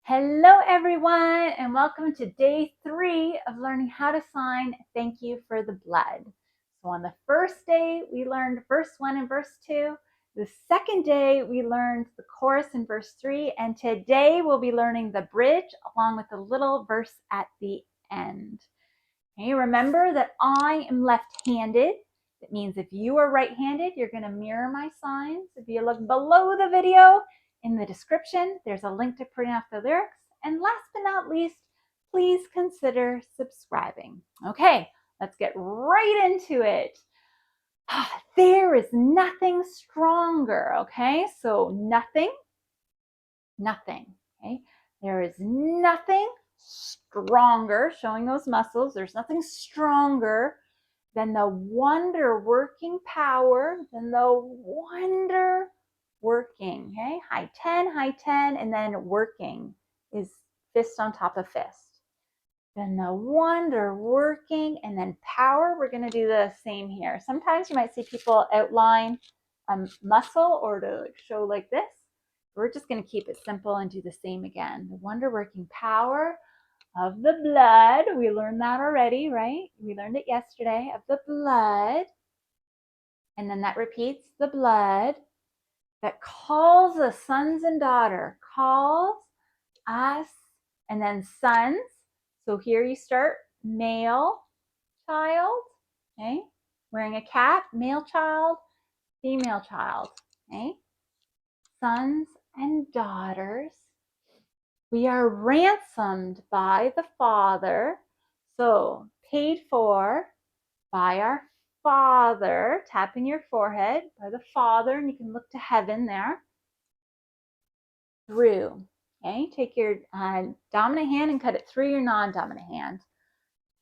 Hello everyone, and welcome to day 3 of learning how to sign thank you for the blood. So on the first day, we learned verse 1 and verse 2. The second day, we learned the chorus in verse 3. And today, we'll be learning the bridge along with the little verse at the end. Okay, remember that I am left-handed. That means if you are right-handed, you're going to mirror my signs. If you look below the video, in the description, there's a link to print out the lyrics. And last but not least, please consider subscribing. Okay, let's get right into it. There is nothing stronger, okay? So nothing, okay? There is nothing stronger, showing those muscles. There's nothing stronger than the wonder-working power, working, okay? High 10, and then working is fist on top of fist. Then the wonder working, and then power. We're going to do the same here. Sometimes you might see people outline a muscle or to show like this. We're just going to keep it simple and do the same again. The wonder working power of the blood. We learned that already, right? We learned it yesterday, of the blood. And then that repeats, the blood that calls us sons and daughter, calls us, and then sons. So here you start, male child, okay? Wearing a cap, male child, female child, okay? Sons and daughters. We are ransomed by the Father, so paid for by our Father, tapping your forehead, by the Father, and you can look to heaven there, through, okay? Take your dominant hand and cut it through your non-dominant hand,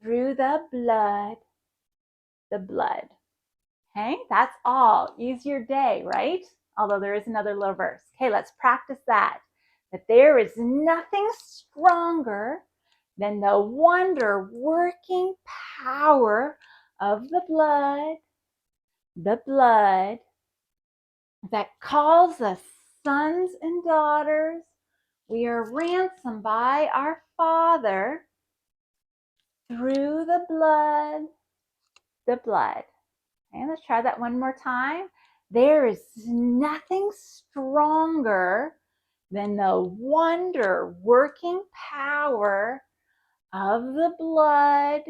through the blood, okay? That's all. Ease your day, right? Although there is another little verse. Okay, let's practice that. That there is nothing stronger than the wonder-working power of the blood that calls us sons and daughters. We are ransomed by our Father through the blood. Okay, let's try that one more time. There is nothing stronger than the wonder-working power of the blood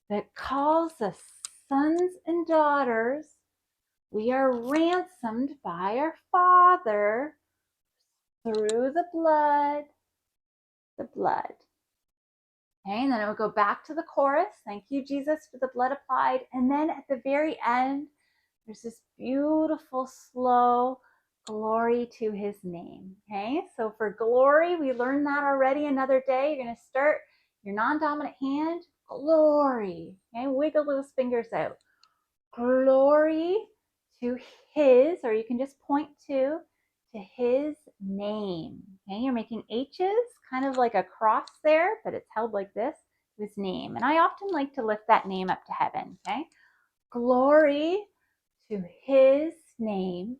that calls us sons and daughters. We are ransomed by our Father through the blood. Okay, and then it will go back to the chorus. Thank you, Jesus, for the blood applied. And then at the very end, there's this beautiful, slow glory to his name. Okay, so for glory, we learned that already another day. You're going to start your non-dominant hand, glory. Okay, wiggle those fingers out. Glory to his, or you can just point to his name. Okay, you're making H's, kind of like a cross there, but it's held like this, his name. And I often like to lift that name up to heaven, okay? Glory to his name.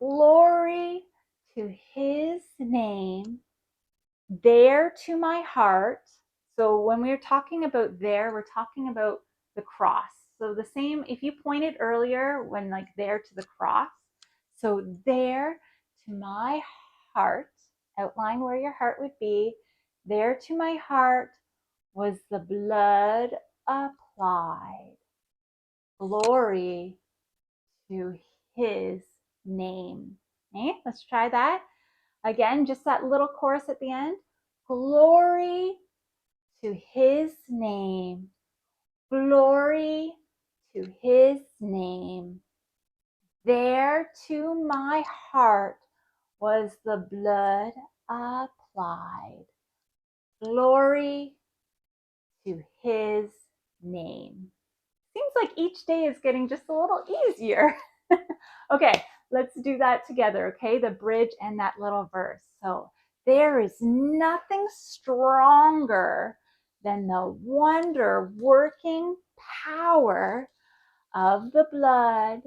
Glory to his name. There to my heart. So when we're talking about there, we're talking about the cross. So the same, if you pointed earlier when like there to the cross, so there to my heart, outline where your heart would be. There to my heart was the blood applied. Glory to his name. Okay, let's try that. Again, just that little chorus at the end. Glory to his name. Glory to his name. There to my heart was the blood applied. Glory to his name. Seems like each day is getting just a little easier. Okay, let's do that together, okay? The bridge and that little verse. So, there is nothing stronger than the wonder-working power of the blood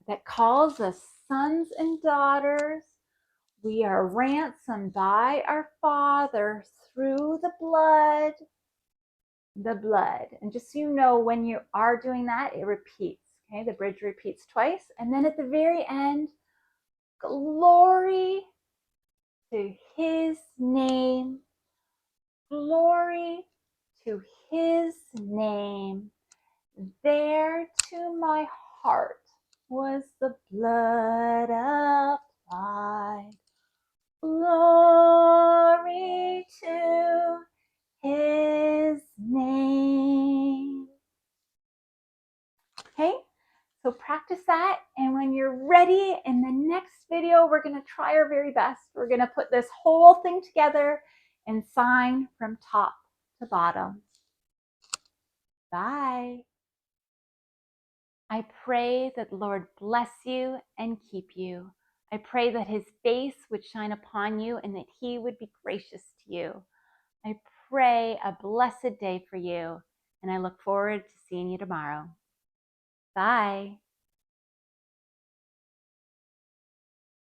that calls us sons and daughters. We are ransomed by our Father through the blood. The blood. And just so you know, when you are doing that, it repeats. Okay, the bridge repeats twice. And then at the very end, glory to his name. Glory to his name. There to my heart was the blood applied. Glory to his name. Okay, so practice that, and when you're ready, in the next video, we're going to try our very best. We're going to put this whole thing together and sign from top to bottom. Bye. I pray that the Lord bless you and keep you. I pray that his face would shine upon you and that he would be gracious to you. I pray a blessed day for you, and I look forward to seeing you tomorrow. Bye.